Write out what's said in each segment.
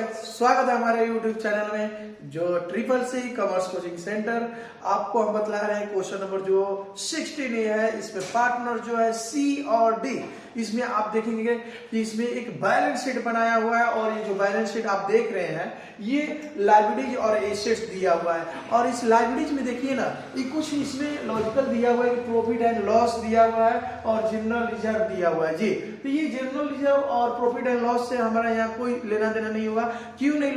Guys, स्वागत है हमारे YouTube चैनल में जो triple C commerce coaching centre. आपको हम बतला रहे हैं क्वेश्चन नंबर जो 16 ये है। इसमें पार्टनर जो है सी और डी, इसमें आप देखेंगे कि इसमें एक बैलेंस शीट बनाया हुआ है और ये जो बैलेंस शीट आप देख रहे हैं ये लायबिलिटीज और एसेट्स दिया हुआ है। और इस लायबिलिटीज में देखिए ना, ये कुछ इसमें लॉजिकल दिया हुआ है कि प्रॉफिट एंड लॉस दिया हुआ है और जनरल रिजर्व दिया हुआ है जी। तो ये जनरल रिजर्व और प्रॉफिट एंड लॉस से हमारा यहाँ कोई लेना देना नहीं होगा। क्यों नहीं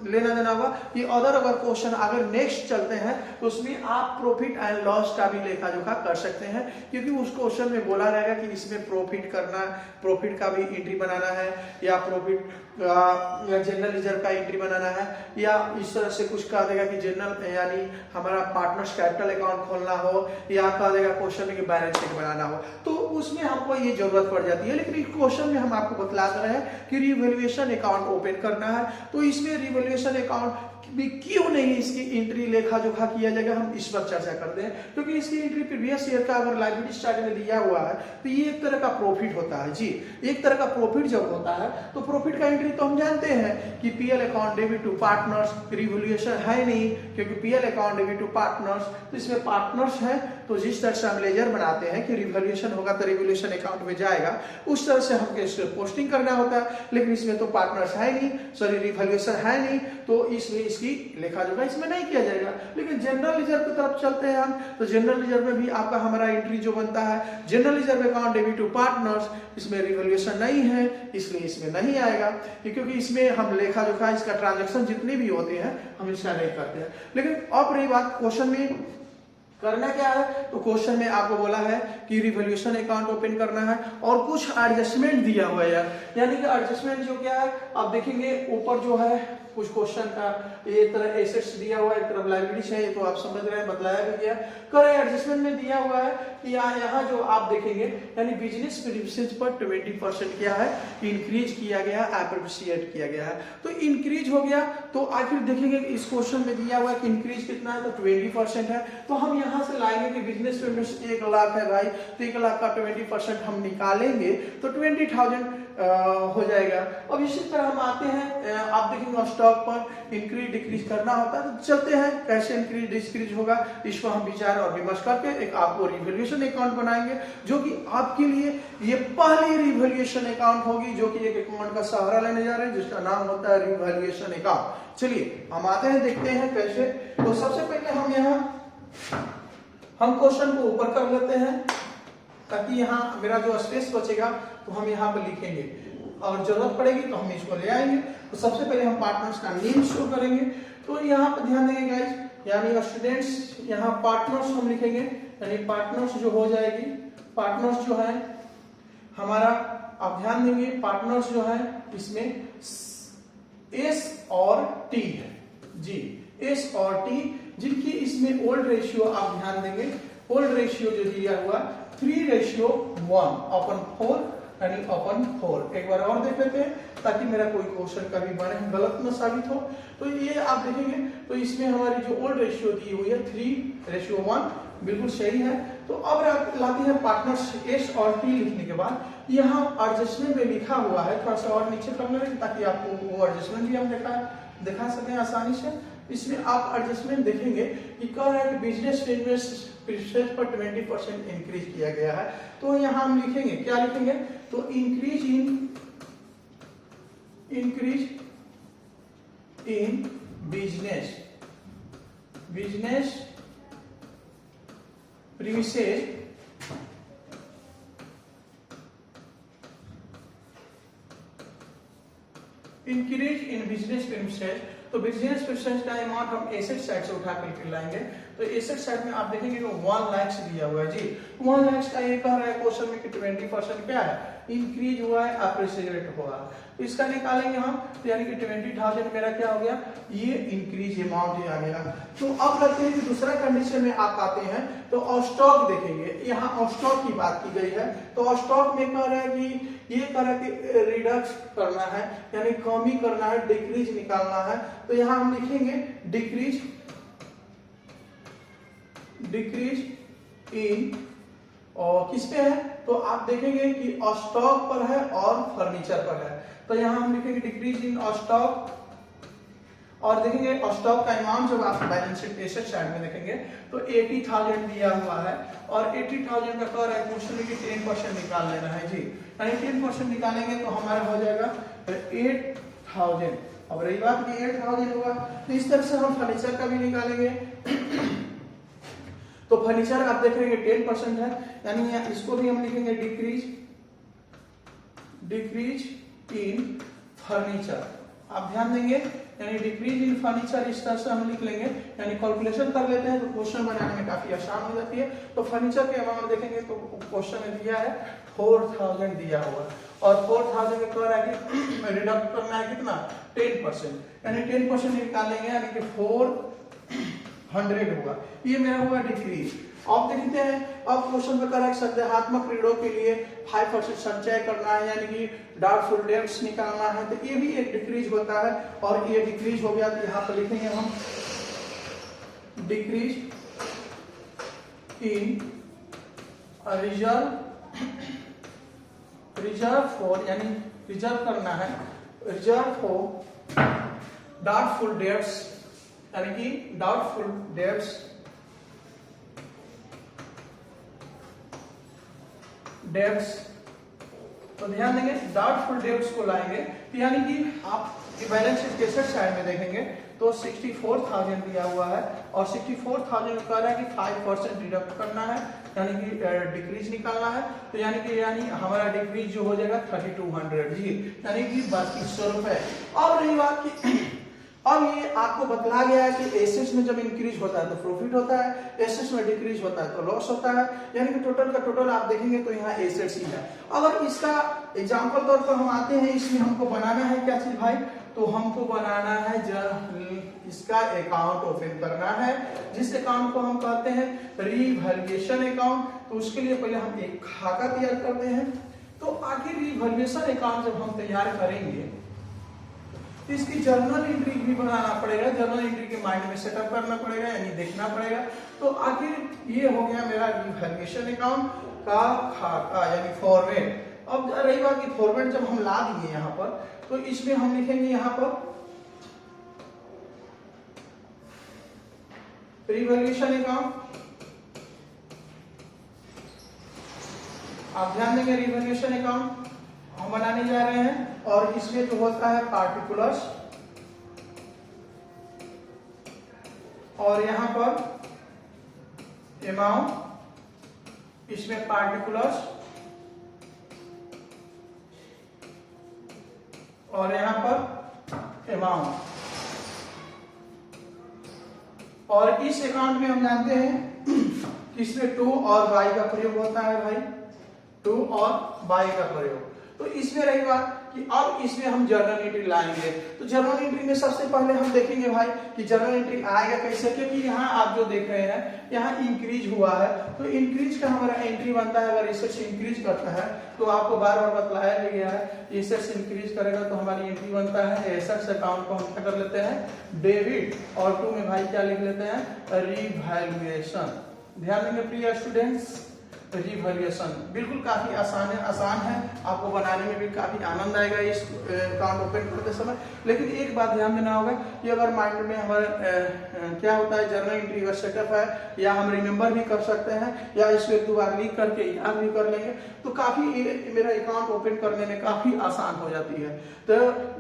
लेना देना होगा? ये अगर क्वेश्चन अगर नेक्स्ट चलते हैं तो उसमें आप प्रॉफिट एंड लॉस का भी लेखा जोखा कर सकते हैं, क्योंकि उस क्वेश्चन में बोला रहेगा कि इसमें प्रॉफिट करना, प्रॉफिट का भी एंट्री बनाना है या प्रॉफिट या जनरल रिजर्व का एंट्री बनाना है, या इस तरह से कुछ कह देगा कि जनरल यानी हमारा पार्टनर्स कैपिटल अकाउंट खोलना हो, या कह देगा क्वेश्चन में कि बैलेंस शीट बनाना हो, तो उसमें हमको ये जरूरत पड़ जाती है। लेकिन इस क्वेश्चन में हम आपको बतला रहे हैं कि रिवैल्यूएशन अकाउंट ओपन करना है, तो इसमें रिवैल्यूएशन अकाउंट भी क्यों नहीं इसकी एंट्री लेखा जोखा किया जाएगा, हम इस पर चर्चा करते हैं। क्योंकि इसकी एंट्री प्रीवियस ईयर का अगर लायबिलिटी स्टार्ट में दिया हुआ है तो ये एक तरह का प्रॉफिट होता है जी। एक तरह का प्रॉफिट जब होता है तो प्रॉफिट का एंट्री तो हम जानते हैं कि PL account debit to partners, revaluation है नहीं क्योंकि PL account debit to partners, तो इसमें पार्टनर्स है तो जिस तरह से हम लेजर बनाते हैं कि रिवैल्यूएशन होगा तो रिवैल्यूएशन अकाउंट में जाएगा, उस तरह से हमको इसको पोस्टिंग करना होता है। लेकिन इसमें तो पार्टनर्स है नहीं, सॉरी रिवैल्यूएशन है नहीं, तो इसलिए इसकी लेखा जोखा इसमें नहीं किया जाएगा। लेकिन जनरल रिजर्व की तरफ चलते हैं हम, तो जनरल रिजर्व में भी आपका हमारा एंट्री जो बनता है general reserve account debit to partners, इसमें रिवैल्यूएशन नहीं है इसलिए इसमें नहीं आएगा, क्योंकि इसमें हम लेखा जोखा इसका ट्रांजैक्शन जितने भी होते हैं हम इसका नहीं करते हैं। लेकिन अब रही बात क्वेश्चन में करना क्या है, तो क्वेश्चन में आपको बोला है कि रिवैल्यूएशन अकाउंट ओपन करना है और कुछ एडजस्टमेंट दिया हुआ है यार। यानी कि एडजस्टमेंट जो क्या है आप देखेंगे ऊपर जो है कुछ क्वेश्चन का एक तरह एसेट्स दिया हुआ है, एक तरफ लायबिलिटीज है, ये तो आप समझ रहे हैं, बताया भी गया। करे एडजस्टमेंट में दिया हुआ है कि यहाँ जो आप देखेंगे यानी बिजनेस प्रीमिसेस पर 20% क्या है इंक्रीज किया गया, एप्रिशिएट किया गया है, तो इंक्रीज हो गया। तो आखिर देखेंगे इस क्वेश्चन में दिया हुआ है कि इंक्रीज कितना है, तो 20% है। तो हम यहाँ से लाएंगे कि बिजनेस प्रीमिस 1 लाख है भाई, तो 1 लाख का 20% हम निकालेंगे तो 20,000 हो जाएगा। अब इसी तरह हम आते हैं, आप देखेंगे स्टॉक पर इंक्रीज डिक्रीज करना होता है, तो चलते हैं कैसे इंक्रीज डिक्रीज होगा, इसको हम विचार और विमर्श करके एक आपको रिवैल्यूएशन अकाउंट बनाएंगे, जो कि आपके लिए ये पहली रिवैल्यूएशन अकाउंट होगी, जो कि एक अकाउंट का सहारा लेने जा रहे हैं जिसका नाम होता है रिवैल्यूएशन अकाउंट। चलिए हम आते हैं, देखते हैं कैसे। तो सबसे पहले हम क्वेश्चन को ऊपर कर लेते हैं ताकि यहाँ मेरा जो स्पेस बचेगा तो हम यहाँ पर लिखेंगे और जरूरत पड़ेगी तो हम इसको ले आएंगे। तो सबसे पहले हम पार्टनर्स का नेम शो करेंगे, तो यहाँ पर ध्यान देंगे गाइस, यानी स्टूडेंट्स यहाँ पार्टनर्स हम लिखेंगे, यानी पार्टनर्स जो हो जाएगी, पार्टनर्स जो है हमारा, आप ध्यान देंगे पार्टनर्स जो है इसमें एस और टी है जी, एस और टी, जिनकी इसमें ओल्ड रेशियो आप ध्यान देंगे, ओल्ड रेशियो जो दिया हुआ 3:1/4 यानी अपन 4। एक बार और देख लेते हैं ताकि मेरा कोई क्वेश्चन कभी बने गलत न साबित हो। तो ये आप देखेंगे तो इसमें हमारी जो ओल्ड रेशियो दी हुई है 3:1 बिल्कुल सही है। तो अब लाते हैं पार्टनर्स एस और टी लिखने के बाद यहाँ एडजस्टमेंट में लिखा हुआ है, थोड़ा सा और नीचे कर लेंगे ताकि आपको वो एडजस्टमेंट भी हम दिखा सकें आसानी से। इसमें आप एडजस्टमेंट देखेंगे कि कह रहा है कि बिजनेस प्रीमिसेस पर 20% इंक्रीज किया गया है, तो यहाँ हम लिखेंगे, क्या लिखेंगे, तो increase in business premises increase in business premises. तो बिजनेस प्रीमिसेस का अमाउंट हम एसेट साइड से उठा करके लाएंगे, तो एसेट साइड में आप देखेंगे कि 1 लाख दिया हुआ है जी। 1 लाख का ये कह रहा है क्वेश्चन में कि 20% क्या है इंक्रीज हुआ है, अप्रिशिएट हुआ, तो इसका निकालेंगे हम, तो यानी कि 20,000 मेरा क्या हो गया, ये इंक्रीज अमाउंट ही आ गया। तो अब लगते हैं कि दूसरा कंडीशन में आप आते हैं तो स्टॉक देखेंगे, यहाँ स्टॉक की बात की गई है, तो स्टॉक में कह रहा है कि ये कह रहा है कि रिडक्स करना है यानी कमी करना है, डिक्रीज निकालना है, तो यहाँ हम लिखेंगे डिक्रीज इन, और किस पे है, तो आप देखेंगे कि स्टॉक पर है और फर्नीचर पर है, तो यहाँ हम लिखेंगे डिक्रीज इन स्टॉक, और देखेंगे स्टॉक का अमाउंट जब आप बैलेंस शीट एसेट साइड में देखेंगे तो 80,000 दिया हुआ है, और 80,000 का कह रहा है क्वेश्चन में कि 10% निकाल लेना है जी, यानी 10% निकालेंगे तो हमारा हो जाएगा 8,000। अब रही बात कि 8,000 होगा तो इस तरह से हम फर्नीचर का भी निकालेंगे। तो फर्नीचर आप देख रहे हैं 10% है, यानी इसको भी हम लिखेंगे डिक्रीज इन फर्नीचर। आप ध्यान देंगे, यानी डिक्रीज इन फर्नीचर इस तरह से हम लिख लेंगे, यानी कैलकुलेशन कर लेते हैं तो क्वेश्चन बनाने में काफी आसान हो जाती है। तो फर्नीचर के अमाउंट देखेंगे तो क्वेश्चन में दिया है 4,000 दिया हुआ, और 4,000 का कह रहा है कि रिडक्ट करना है कितना 10%, यानी 10% निकालेंगे यानी कि 400 होगा, ये मेरा हुआ डिक्रीज। अब देखते हैं, अब क्वेश्चन में करेक्ट संदेहात्मक ऋणों के लिए 5% संचय करना है, यानी कि डाउटफुल डेट्स निकालना है, तो ये भी एक डिक्रीज होता है, और ये डिक्रीज हो गया तो यहाँ पर लिखेंगे हम डिक्रीज इन रिजर्व फॉर, यानी रिजर्व करना है, रिजर्व फॉर डाउटफुल डेट्स, यानी कि डाउटफुल डेट्स तो ध्यान देंगे डाउटफुल डेट्स को लाएंगे, तो यानी कि आप बैलेंस शीट के साइड में देखेंगे तो 64,000 दिया हुआ है, और 64,000 कह रहा है कि 5% डिडक्ट करना है, यानी कि डिक्रीज निकालना है, तो यानी हमारा डिक्रीज जो हो जाएगा 3,200 जी, यानी कि 3200 रुपए। और रही बात की अब ये आपको बतला गया है कि एसेट्स में जब इंक्रीज होता है तो प्रॉफिट होता है, एसेट्स में डिक्रीज होता है तो लॉस होता है, यानी कि टोटल का टोटल आप देखेंगे तो यहाँ एसेट्स ही है। अगर इसका एग्जांपल तौर पर हम आते हैं, इसमें हमको बनाना है क्या चीज भाई, तो हमको बनाना है इसका अकाउंट ओपन करना है, जिस अकाउंट को हम कहते हैं रिवैल्यूएशन अकाउंट। तो उसके लिए पहले हम एक खाका तैयार करते हैं। तो आखिर रिवैल्यूएशन अकाउंट जब हम तैयार करेंगे तो इसकी जर्नल एंट्री भी बनाना पड़ेगा, जर्नल एंट्री के माइंड में सेटअप करना पड़ेगा, यानी देखना पड़ेगा। तो आखिर ये हो गया मेरा रिवैल्यूएशन अकाउंट का खाका, यानी फॉर्मेट। अब रही बात की फॉर्मेट जब हम ला दिए यहाँ पर, तो इसमें हम लिखेंगे यहाँ पर रिवैल्यूएशन अकाउंट। आप ध्यान देंगे रिवैल्यूएशन अकाउंट हम बनाने जा रहे हैं, और इसमें जो होता है पार्टिकुलर्स, और यहां पर अमाउंट, इसमें पार्टिकुलर्स, और यहां पर अमाउंट। और इस अकाउंट में हम जानते हैं इसमें टू और बाई का प्रयोग होता है भाई, टू और बाई का प्रयोग। तो इसमें रही बात कि अब इसमें हम जर्नल एंट्री लाएंगे। तो जर्नल एंट्री में सबसे पहले हम देखेंगे भाई कि जर्नल एंट्री आएगा कैसे, क्योंकि यहाँ आप जो देख रहे हैं यहाँ इंक्रीज हुआ है, तो इंक्रीज का हमारा एंट्री बनता है। अगर एसेट्स इंक्रीज करता है तो आपको बार बार बतलाया गया है, एसेट्स इंक्रीज करेगा तो हमारी एंट्री बनता है एसेट्स अकाउंट को हम क्या कर लेते हैं डेबिट, और टू में भाई क्या लिख लेते हैं रिवैल्यूएशन। ध्यान देंगे प्रिय स्टूडेंट्स, रिवैल्यूएशन बिल्कुल काफी आसान है, आपको बनाने में भी काफी आनंद आएगा इस अकाउंट ओपन करते समय। लेकिन एक बात ध्यान देना होगा कि अगर माइंड में हमारा क्या होता है जर्नल एंट्री का सेटअप है, या हम रिमेंबर भी कर सकते हैं, या इसको एक दो बार लिख करके याद भी कर लेंगे, तो काफी मेरा अकाउंट ओपन करने में काफी आसान हो जाती है। तो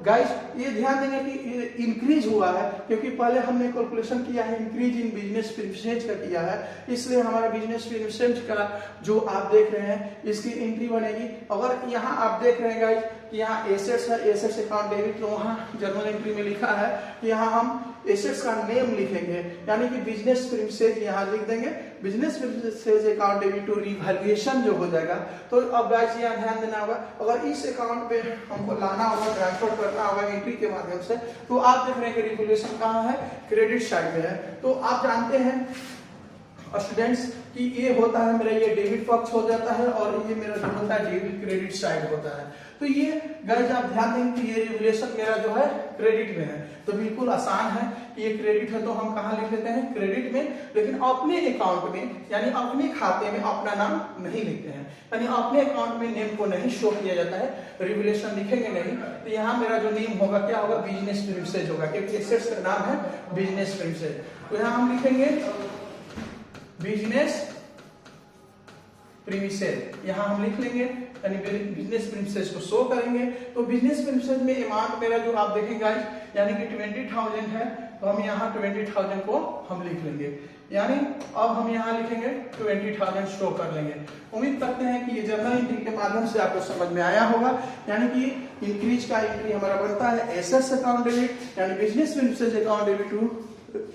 गाइस ये ध्यान देंगे कि इंक्रीज हुआ है, क्योंकि पहले हमने कैलकुलेशन किया है इंक्रीज इन बिजनेस प्रिविलेज का किया है, इसलिए हमारा बिजनेस प्रिविलेज का जो आप देख रहे हैं इसकी एंट्री बनेगी। अगर यहाँ आप देख रहे हैं गाइस कि यहाँ एसेट्स है, एसेट्स अकाउंट डेबिट, तो वहाँ जर्नल एंट्री में लिखा है कि यहाँ हम एसेट्स का नेम लिखेंगे, यानी कि बिजनेस प्रिविलेज यहाँ लिख देंगे, business privilege account debit to revaluation जो हो जाएगा। तो अब गाइस यहाँ ध्यान देना होगा, अगर इस अकाउंट पे हमको लाना होगा, ट्रांसफर करना होगा एंट्री के माध्यम से, तो आप देख रहे हैं कि रिवैल्यूएशन कहाँ है, क्रेडिट साइड में है। तो आप जानते हैं स्टूडेंट्स कि ये होता है मेरा, ये डेबिट पक्ष हो जाता है और ये मेरा जो होता है डेबिट क्रेडिट साइड होता है। तो ये गाइस आप ध्यान दें कि ये रिवोल्यूशन मेरा जो है क्रेडिट में है, तो बिल्कुल आसान है। ये क्रेडिट है तो हम कहाँ लिख लेते हैं, क्रेडिट में, लेकिन अपने अकाउंट में यानी अपने खाते में अपना नाम नहीं लिखते हैं, यानी अपने अकाउंट में नेम को नहीं शो किया जाता है, रिवोल्यूशन लिखेंगे नहीं। तो यहाँ मेरा जो नेम होगा क्या होगा, बिजनेस प्रिंसेस होगा, क्योंकि एसेट्स का नाम है बिजनेस प्रिंसेस। तो यहाँ हम लिखेंगे बिजनेस प्रीमिसेस, यहाँ हम लिख लेंगे, यानी बिजनेस प्रिंसेस को शो करेंगे। तो बिजनेस प्रिंसेस में अमाउंट मेरा जो आप देखेंगे गाइस, यानी कि 20,000 है, तो हम यहाँ 20,000 को हम लिख लेंगे, यानी अब हम यहाँ लिखेंगे 20,000 शो कर लेंगे। उम्मीद करते हैं कि ये जर्नल एंट्री के माध्यम से आपको समझ में आया होगा। यानी कि इंक्रीज का एंट्री हमारा बनता है एसेट्स अकाउंट डेबिट, यानी business premises account debit to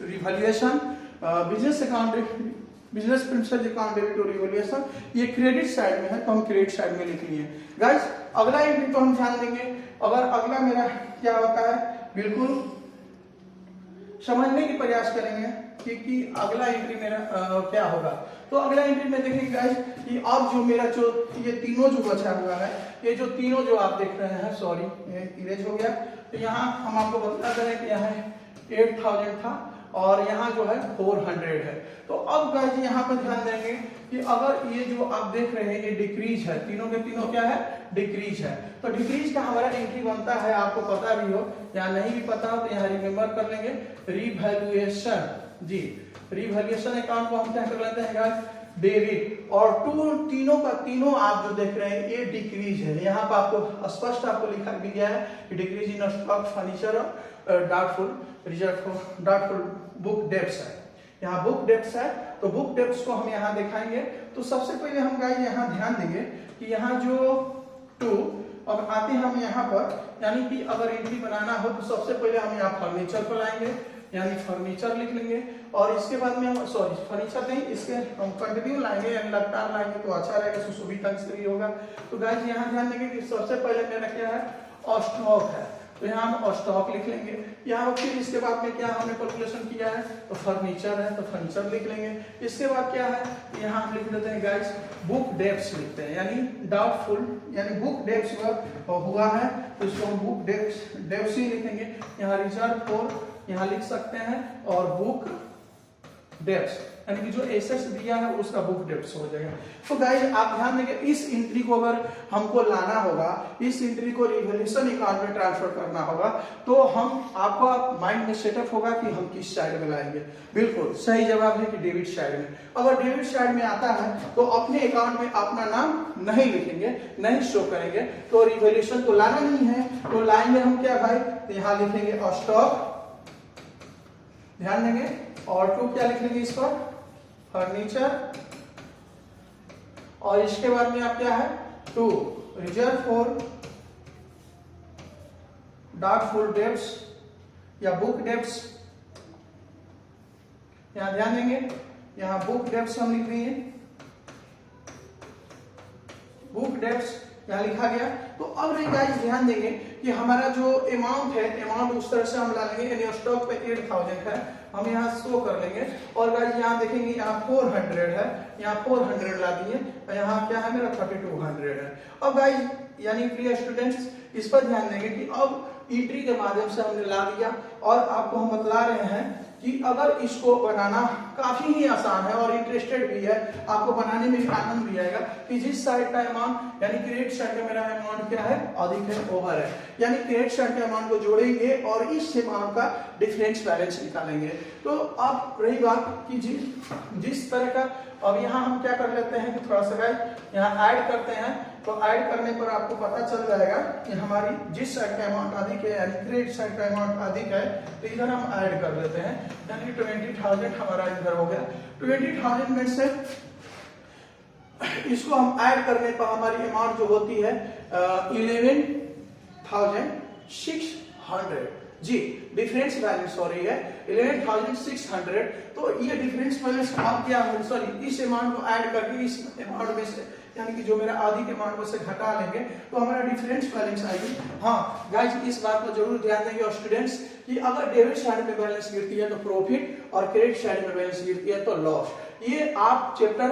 revaluation, business premises account debit to revaluation, ये क्रेडिट साइड में है तो हम क्रेडिट साइड में लिख लिए। गाइस अगला एंट्री तो हम ध्यान देंगे, अगर अगला मेरा क्या होता है, बिल्कुल समझने की प्रयास करेंगे कि अगला एंट्री मेरा क्या होगा। तो अगला एंट्री में देखेंगे गाइस कि अब जो मेरा जो ये तीनों जो बचा हुआ है, ये जो तीनों जो आप देख रहे हैं, सॉरी ये इरेज हो गया, तो यहाँ हम आपको बता रहे हैं कि यहाँ 8,000 था और यहाँ जो है 400 है। तो अब गाइस यहाँ पर ध्यान देंगे कि अगर ये जो आप देख रहे हैं ये डिक्रीज है, तीनों के तीनों क्या है, डिक्रीज है। तो डिक्रीज का हमारा एंट्री बनता है, आपको पता भी हो या नहीं भी पता हो तो यहाँ रिमेम्बर कर लेंगे, रिवैल्यूएशन। जी रिवैल्यूएशन अकाउंट को हम क्या कर लेते हैं गाइस, डेबिट, और तीनों का तीनों आप जो देख रहे हैं ये डिक्रीज है। यहाँ पर आपको स्पष्ट आपको लिखा भी गया है कि decrease in stock furniture doubtful reserve doubtful book debts है, यहाँ बुक डेब्ट्स है। तो बुक डेब्ट्स को हम यहाँ दिखाएंगे। तो सबसे पहले हम गाइस यहाँ ध्यान देंगे कि यहाँ जो टू, अब आते हैं हम यहाँ पर, यानी कि अगर एंट्री बनाना हो तो सबसे पहले हम यहाँ फर्नीचर को लाएंगे, यानी फर्नीचर लिख लेंगे, और इसके बाद में हम सॉरी फर्नीचर नहीं, इसके हम कंटिन्यू लाएंगे यानी लगातार लाएंगे तो अच्छा रहेगा, सुशोभित अंक से भी होगा। तो गाइस यहाँ ध्यान देंगे कि सबसे पहले मेरा क्या है, स्टॉक है, तो यहाँ हम स्टॉक लिख लेंगे। यहाँ फिर इसके बाद में क्या हमने कैलकुलेशन किया है, तो फर्नीचर है तो फर्नीचर लिख लेंगे। इसके बाद क्या है, यहाँ हम लिख देते हैं गाइस बुक डेब्ट्स लिखते हैं, यानी डाउटफुल, यानी बुक डेब्ट्स हुआ है तो इसको हम बुक डेब्ट्स ही लिखेंगे। यहाँ रिजर्व फॉर यहाँ लिख सकते हैं, और बुक डेब्ट्स यानी कि जो एसेट्स दिया है उसका बुक डेब्ट्स हो जाएगा। तो गाइस आप ध्यान देंगे, इस एंट्री को अगर हमको लाना होगा, इस एंट्री को रिवैल्यूएशन अकाउंट में ट्रांसफर करना होगा, तो हम आपको माइंड में सेटअप होगा कि हम किस साइड में लाएंगे। बिल्कुल सही जवाब है कि डेबिट साइड में। अगर डेबिट साइड में आता है तो अपने अकाउंट में अपना नाम नहीं लिखेंगे, नहीं शो करेंगे, तो रिवैल्यूएशन को लाना नहीं है, तो लाएंगे हम क्या भाई, तो यहाँ लिखेंगे स्टॉक, ध्यान देंगे, और टू क्या लिख लेंगे इस पर, फर्नीचर, और इसके बाद में आप क्या है, to reserve for doubtful debts या बुक डेब्ट्स। यहां ध्यान देंगे, यहां बुक डेब्ट्स हम लिख रही है, बुक डेब्ट्स यहाँ लिखा गया। तो अब गाइस ध्यान देंगे कि हमारा जो अमाउंट है, अमाउंट उस तरह से हम ला लेंगे, यानी स्टॉक पे 8,000 है, हम यहाँ शो कर लेंगे, और गाइस यहाँ देखेंगे यहाँ 400 है, यहाँ 400 ला दिए, और यहाँ क्या है मेरा 3200 है। अब गाइस यानी प्रिय स्टूडेंट्स इस पर ध्यान देंगे कि अब एंट्री के माध्यम से हमने ला दिया, और आपको हम बतला रहे हैं कि अगर इसको बनाना काफी ही आसान है और इंटरेस्टेड भी है, आपको बनाने में भी आनंद भी आएगा कि जिस साइड का अमाउंट यानी क्रेडिट साइड का मेरा अमाउंट क्या है, अधिक है, ओवर है, यानी क्रेडिट साइड के अमाउंट को जोड़ेंगे और इस अमाउंट का डिफरेंस बैलेंस निकालेंगे। तो अब रही बात कि जिस तरह का, अब यहाँ हम क्या कर लेते हैं कि थोड़ा सा गाइस यहाँ ऐड करते हैं, तो ऐड करने पर आपको पता चल जाएगा कि हमारी जिस साइड का अमाउंट अधिक है यानी क्रेडिट साइड का अमाउंट अधिक है, तो इधर हम ऐड कर लेते हैं, यानी 20,000 हमारा इधर हो गया। 20,000 में से इसको हम ऐड करने पर हमारी अमाउंट जो होती है 11,600 जी, डिफरेंस बैलेंस हो रही है 11,600। तो ये डिफरेंस बैलेंस आप क्या हो, सॉरी इस अमाउंट को ऐड करके इस अमाउंट में से यानी कि जो मेरा आधी के मान को से घटा लेंगे तो हमारा डिफरेंस बैलेंस आएगी। हाँ गाइज इस बात को जरूर ध्यान देंगे और स्टूडेंट्स कि अगर डेबिट साइड में बैलेंस गिरती है तो प्रॉफिट और क्रेडिट साइड में बैलेंस गिरती है तो लॉस। ये आप चैप्टर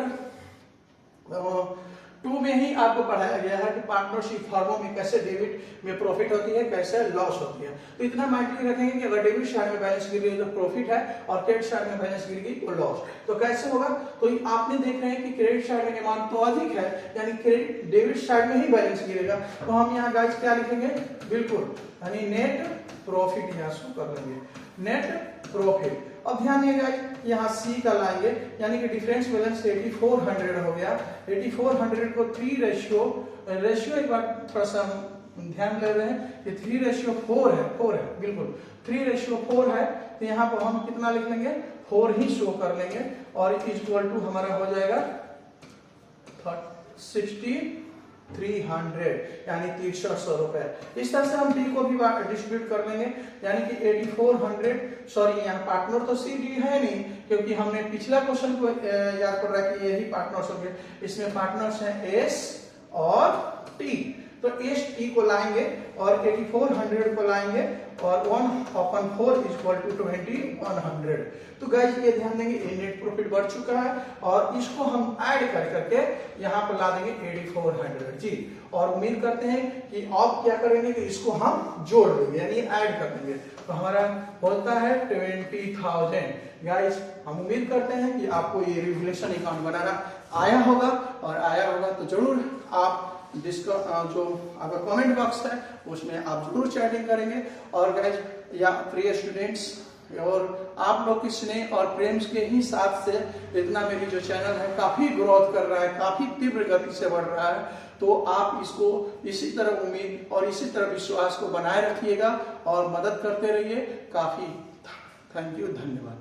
2 में ही आपको पढ़ाया गया है कि पार्टनरशिप फर्मों में कैसे डेबिट में प्रॉफिट होती है, कैसे लॉस होती है। तो इतना माइंड में रखेंगे कि अगर डेबिट साइड में बैलेंस गिर गई तो प्रॉफिट है और क्रेडिट साइड में बैलेंस गिर गई तो लॉस। तो कैसे होगा, तो आपने देख रहे हैं कि क्रेडिट साइड में मान तो अधिक है, यानी क्रेडिट डेबिट साइड में ही बैलेंस गिरेगा। तो हम यहाँ गाइस क्या लिखेंगे, बिल्कुल यानी नेट प्रॉफिट यहाँ शो कर लेंगे, नेट प्रॉफिट। अब ध्यान दिएगा यहाँ सी का लाएंगे, यानी कि डिफरेंस बैलेंस 8400 हो गया। 8400 को 3 रेशियो एक बार थोड़ा सा ध्यान ले रहे हैं कि 3:4 है, 4 है, बिल्कुल 3:4 है। तो यहाँ पर हम कितना लिख लेंगे, 4 ही शो कर लेंगे और इक्वल टू हमारा हो जाएगा 6300 यानी 6300 रुपए। इस तरह से हम डी को भी डिस्ट्रीब्यूट कर लेंगे, यानी कि 8400 सॉरी यहाँ पार्टनर तो सी डी है नहीं, क्योंकि हमने पिछला क्वेश्चन को याद कर रहा है कि यही पार्टनर्स होंगे। इसमें पार्टनर्स हैं एस और टी, तो एस टी को लाएंगे और 8400 को लाएंगे और 1/4 = 2100। तो गाइस ये ध्यान देंगे ये नेट प्रॉफिट बढ़ चुका है और इसको हम ऐड कर करके यहाँ पर ला देंगे 8400 जी। और उम्मीद करते हैं कि आप क्या करेंगे कि इसको हम जोड़ देंगे यानी ऐड कर देंगे, तो हमारा होता है 20,000। गाइस हम उम्मीद करते हैं कि आपको ये रिवोल्यूशन अकाउंट बनाना आया होगा, और आया होगा तो जरूर आप जिसका जो आपका कमेंट बॉक्स है उसमें आप जरूर चैटिंग करेंगे। और गाइस या प्रिय स्टूडेंट्स, और आप लोग की स्नेह और प्रेम के ही साथ से इतना मेरी जो चैनल है काफी ग्रोथ कर रहा है, काफी तीव्र गति से बढ़ रहा है। तो आप इसको इसी तरह उम्मीद और इसी तरह विश्वास को बनाए रखिएगा और मदद करते रहिए। काफी थैंक यू, धन्यवाद।